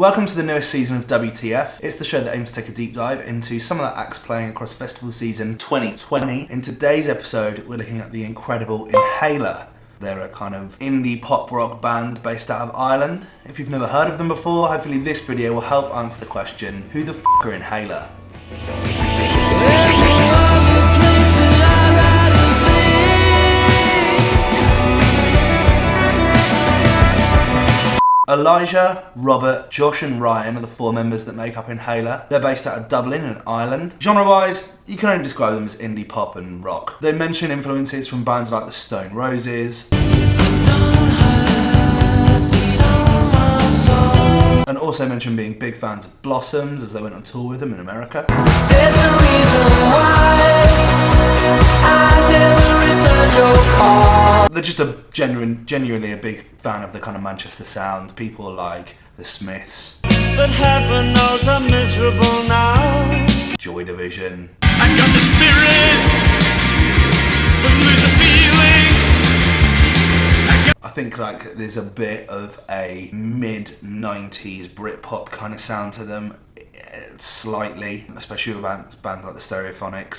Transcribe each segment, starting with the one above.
Welcome to the newest season of WTF. It's the show that aims to take a deep dive into some of the acts playing across festival season 2020. In today's episode, we're looking at the incredible Inhaler. They're a kind of indie pop rock band based out of Ireland. If you've never heard of them before, hopefully this video will help answer the question, who the f*** are Inhaler? Elijah, Robert, Josh and Ryan are the four members that make up Inhaler. They're based out of Dublin in Ireland. Genre-wise, you can only describe them as indie pop and rock. They mention influences from bands like the Stone Roses, and also mention being big fans of Blossoms as they went on tour with them in America. There's a reason why I never returned your call. They're just genuinely a big fan of the kind of Manchester sound. People like the Smiths, but heaven knows I'm miserable now. Joy Division. I got the spirit, but lose a feeling. I think like there's a bit of a mid-90s Britpop kind of sound to them, slightly, especially with bands like the Stereophonics.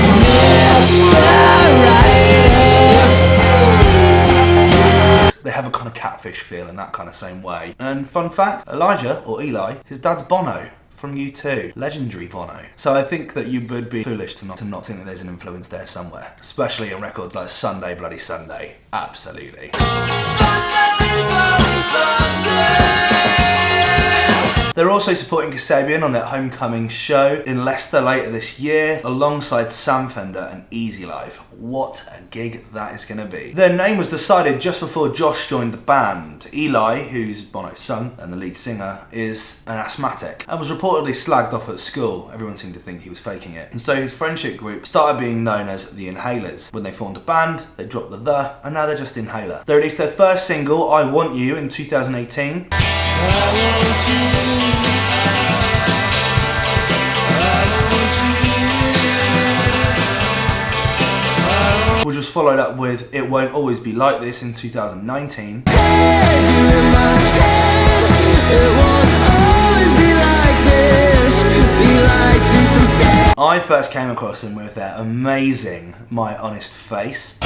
They have a kind of Catfish feel in that kind of same way. And fun fact, Elijah, or Eli, his dad's Bono from U2, legendary Bono. So I think that you would be foolish to not think that there's an influence there somewhere, especially on records like Sunday Bloody Sunday. Absolutely. Sunday Bloody Sunday. They're also supporting Kasabian on their homecoming show in Leicester later this year, alongside Sam Fender and Easy Life. What a gig that is going to be. Their name was decided just before Josh joined the band. Eli, who's Bono's son and the lead singer, is an asthmatic and was reportedly slagged off at school. Everyone seemed to think he was faking it. And so his friendship group started being known as the Inhalers. When they formed a band, they dropped the, and now they're just Inhaler. They released their first single, I Want You, in 2018. Which was followed up with It Won't Always Be Like This in 2019. I first came across them with their amazing My Honest Face.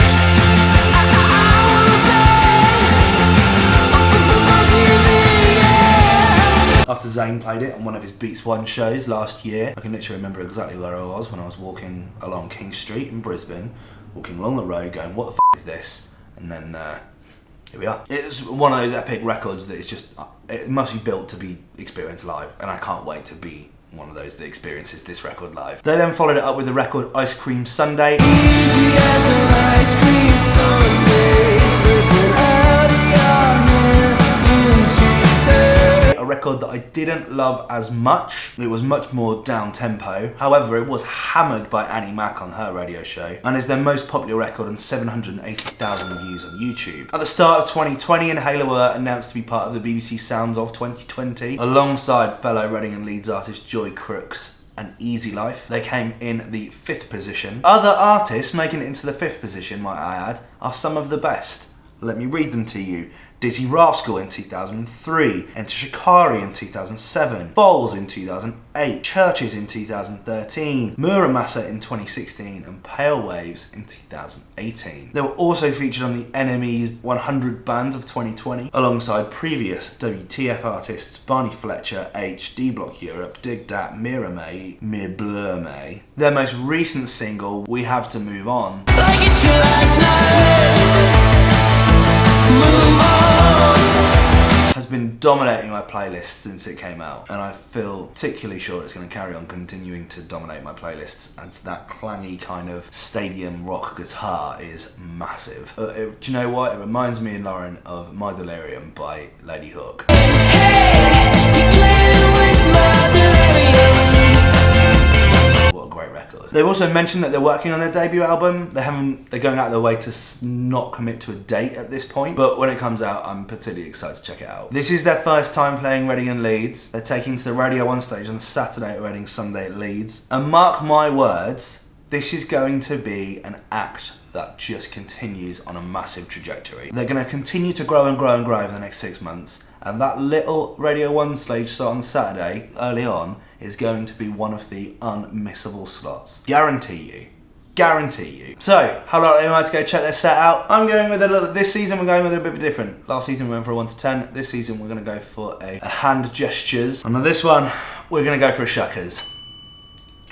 After Zayn played it on one of his Beats One shows last year, I can literally remember exactly where I was when I was walking along King Street in Brisbane, walking along the road going, what the f*** is this? And then here we are. It's one of those epic records that is just, it must be built to be experienced live, and I can't wait to be one of those that experiences this record live. They then followed it up with the record Ice Cream Sunday. Easy as an ice cream sundae, slipping out of your hand into a record that I didn't love as much. It was much more down-tempo. However, it was hammered by Annie Mac on her radio show and is their most popular record on 780,000 views on YouTube. At the start of 2020, Inhaler were announced to be part of the BBC Sounds of 2020 alongside fellow Reading and Leeds artist Joy Crooks and Easy Life. They came in the 5th position. Other artists making it into the 5th position, might I add, are some of the best. Let me read them to you. Dizzy Rascal in 2003, Enter Shikari in 2007, Foals in 2008, Churches in 2013, Muramasa in 2016, and Pale Waves in 2018. They were also featured on the NME's 100 Bands of 2020, alongside previous WTF artists Barney Fletcher, H, D Block Europe, Dig Dat, Mira May, Mir Blur May. Their most recent single, We Have to Move On, like it's your last night. Has been dominating my playlist since it came out, and I feel particularly sure it's going to carry on continuing to dominate my playlists, as that clangy kind of stadium rock guitar is massive. Do you know what? It reminds me, Lauren, of My Delirium by Lady Hook. What a great record. They've also mentioned that they're working on their debut album. They're going out of their way to not commit to a date at this point, but when it comes out, I'm particularly excited to check it out. This is their first time playing Reading and Leeds. They're taking to the Radio 1 stage on Saturday at Reading, Sunday at Leeds. And mark my words, this is going to be an act that just continues on a massive trajectory. They're going to continue to grow and grow and grow over the next 6 months, And that little Radio 1 stage slot on Saturday, early on, is going to be one of the unmissable slots. Guarantee you. Guarantee you. So, how likely am I to go check their set out? I'm going with this season we're going with a bit of a different. Last season we went for a 1 to 10. This season we're going to go for a hand gestures. And on this one, we're going to go for a shuckers.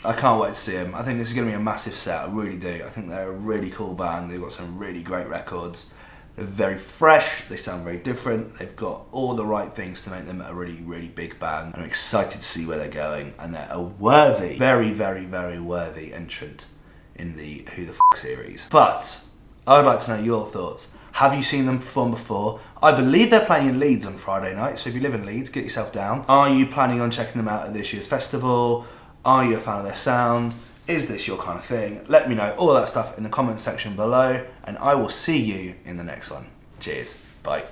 I can't wait to see them. I think this is going to be a massive set, I really do. I think they're a really cool band. They've got some really great records. They're very fresh, they sound very different. They've got all the right things to make them a really, really big band. I'm excited to see where they're going. And they're a worthy, very, very, very worthy entrant in the Who the F series. But I would like to know your thoughts. Have you seen them perform before? I believe they're playing in Leeds on Friday night, so if you live in Leeds, get yourself down. Are you planning on checking them out at this year's festival? Are you a fan of their sound? Is this your kind of thing? Let me know all that stuff in the comments section below, and I will see you in the next one. Cheers. Bye.